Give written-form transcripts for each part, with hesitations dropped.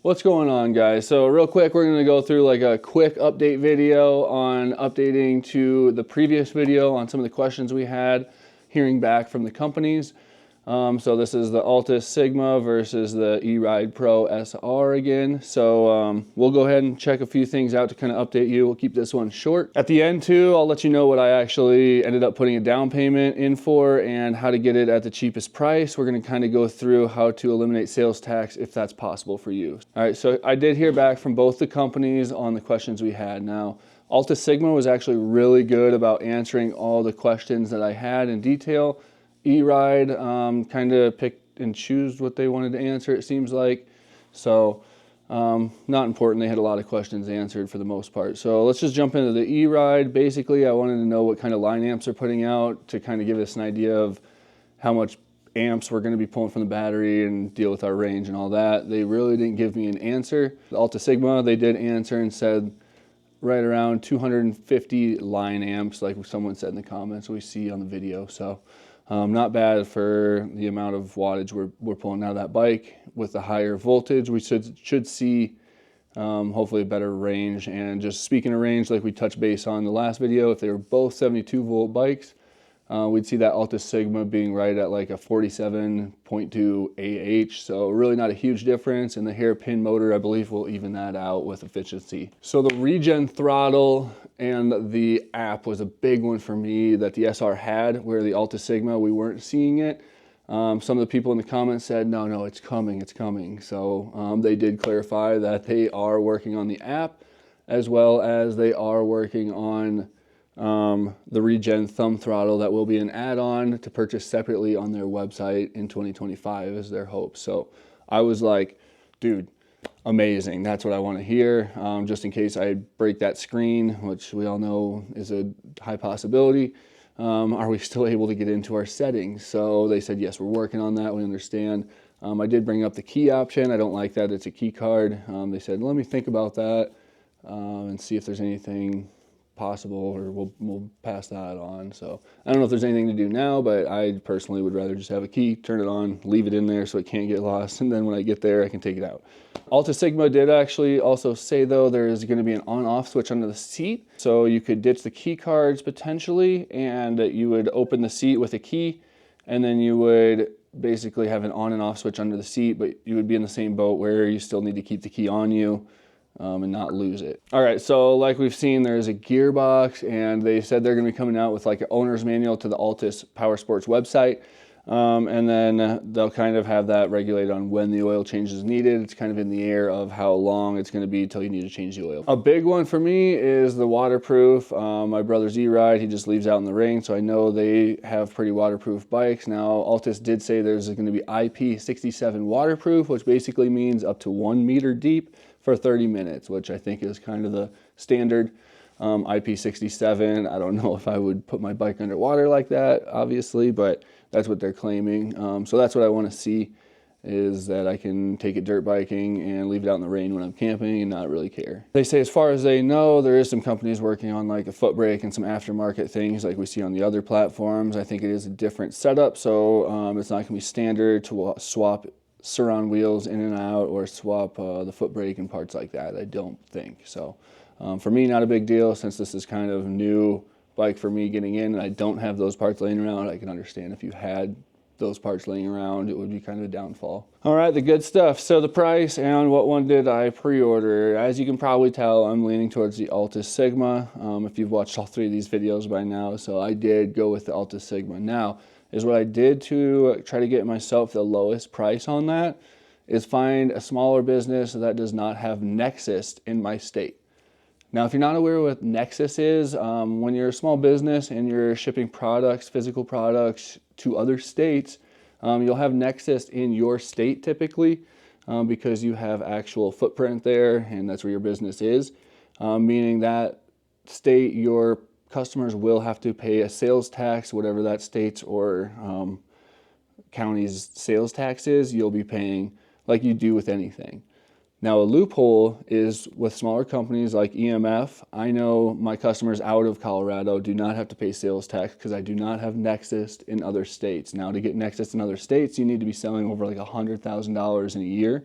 What's going on, guys? So real quick, we're going to go through like a quick update video on updating to the previous video on some of the questions we had, hearing back from the companies. So this is the Altis Sigma versus the E-Ride Pro SR again. So we'll go ahead and check a few things out to kind of update you. We'll keep this one short. At the end too, I'll let you know what I actually ended up putting a down payment in for and how to get it at the cheapest price. We're going to kind of go through how to eliminate sales tax if that's possible for you. All right, so I did hear back from both the companies on the questions we had. Now, Altis Sigma was actually really good about answering all the questions that I had in detail. E-Ride kind of picked and choose what they wanted to answer, it seems like. So not important. They had a lot of questions answered for the most part. So let's just jump into the E-Ride. Basically, I wanted to know what kind of line amps they're putting out to kind of give us an idea of how much amps we're going to be pulling from the battery and deal with our range and all that. They really didn't give me an answer. The Altis Sigma, they did answer and said right around 250 line amps, like someone said in the comments we see on the video. So not bad for the amount of wattage we're pulling out of that bike. With the higher voltage, we should see hopefully a better range. And just speaking of range, like we touched base on the last video, if they were both 72 volt bikes, we'd see that Altis Sigma being right at like a 47.2 AH. So really not a huge difference. And the hairpin motor, I believe, will even that out with efficiency. So the regen throttle and the app was a big one for me that the SR had, where the Altis Sigma, we weren't seeing it. Some of the people in the comments said, no, it's coming, it's coming. So they did clarify that they are working on the app, as well as they are working on the regen thumb throttle that will be an add-on to purchase separately on their website in 2025 is their hope. So I was like, dude, amazing. That's what I want to hear. Just in case I break that screen, which we all know is a high possibility. Are we still able to get into our settings? So they said, yes, we're working on that. We understand. I did bring up the key option. I don't like that it's a key card. They said, let me think about that and see if there's anything possible, or we'll pass that on. So I don't know if there's anything to do now, but I personally would rather just have a key, turn it on, leave it in there so it can't get lost, and then when I get there I can take it out. Altis Sigma did actually also say though there is going to be an on-off switch under the seat, so you could ditch the key cards potentially, and you would open the seat with a key, and then you would basically have an on and off switch under the seat, but you would be in the same boat where you still need to keep the key on you and not lose it. All right, so like we've seen, there's a gearbox, and they said they're going to be coming out with like an owner's manual to the Altis Power Sports website, and then they'll kind of have that regulated on when the oil change is needed. It's kind of in the air of how long it's going to be till you need to change the oil. A big one for me is the waterproof. My brother's E-Ride, he just leaves out in the rain, so I know they have pretty waterproof bikes. Now, Altis did say there's going to be IP67 waterproof, which basically means up to 1 meter deep for 30 minutes, which I think is kind of the standard. IP67, I don't know if I would put my bike underwater like that, obviously, but that's what they're claiming. So that's what I want to see, is that I can take it dirt biking and leave it out in the rain when I'm camping and not really care. They say as far as they know, there is some companies working on like a foot brake and some aftermarket things like we see on the other platforms. I think it is a different setup, so it's not going to be standard to swap surround wheels in and out or swap the foot brake and parts like that, I don't think. So for me, not a big deal, since this is kind of new bike for me getting in and I don't have those parts laying around. I can understand if you had those parts laying around, it would be kind of a downfall. All right, the good stuff. So the price and what one did I pre-order. As you can probably tell, I'm leaning towards the Altis Sigma. If you've watched all three of these videos by now, so I did go with the Altis Sigma. Now, is what I did to try to get myself the lowest price on that is find a smaller business that does not have Nexus in my state. Now, if you're not aware what Nexus is, when you're a small business and you're shipping products, physical products to other states, you'll have Nexus in your state typically because you have actual footprint there and that's where your business is, meaning that state your customers will have to pay a sales tax, whatever that state's or county's sales tax is, you'll be paying like you do with anything. Now, a loophole is with smaller companies like EMF. I know my customers out of Colorado do not have to pay sales tax because I do not have Nexus in other states. Now, to get Nexus in other states, you need to be selling over like $100,000 in a year.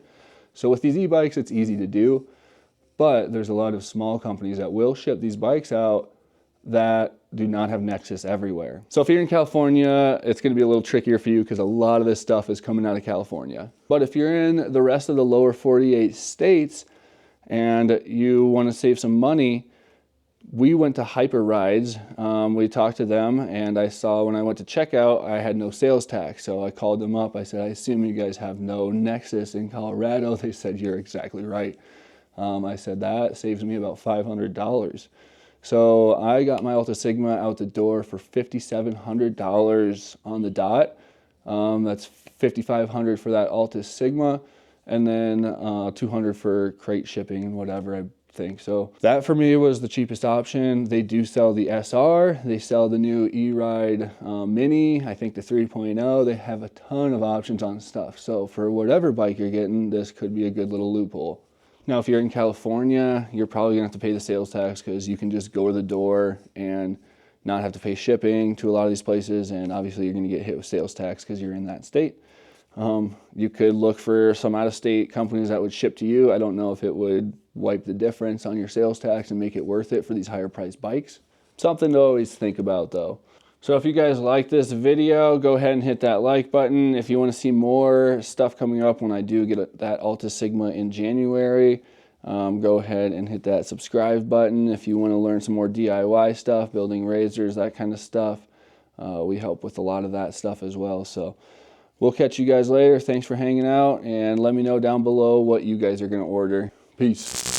So with these e-bikes, it's easy to do, but there's a lot of small companies that will ship these bikes out that do not have Nexus everywhere. So if you're in California, it's going to be a little trickier for you because a lot of this stuff is coming out of California. But if you're in the rest of the lower 48 states and you want to save some money, we went to HyperRides. We talked to them, and I saw when I went to checkout, I had no sales tax. So I called them up. I said, I assume you guys have no Nexus in Colorado. They said, you're exactly right. I said, that saves me about $500. So I got my Altis Sigma out the door for $5,700 on the dot. That's $5,500 for that Altis Sigma, and then $200 for crate shipping and whatever, I think. So that for me was the cheapest option. They do sell the SR. They sell the new E-Ride Mini. I think the 3.0. They have a ton of options on stuff. So for whatever bike you're getting, this could be a good little loophole. Now, if you're in California, you're probably gonna have to pay the sales tax because you can just go to the door and not have to pay shipping to a lot of these places. And obviously you're gonna get hit with sales tax because you're in that state. You could look for some out-of-state companies that would ship to you. I don't know if it would wipe the difference on your sales tax and make it worth it for these higher priced bikes. Something to always think about though. So if you guys like this video, go ahead and hit that like button. If you want to see more stuff coming up when I do get that Altis Sigma in January, go ahead and hit that subscribe button. If you want to learn some more DIY stuff, building razors, that kind of stuff, we help with a lot of that stuff as well. So we'll catch you guys later. Thanks for hanging out, and let me know down below what you guys are going to order. Peace.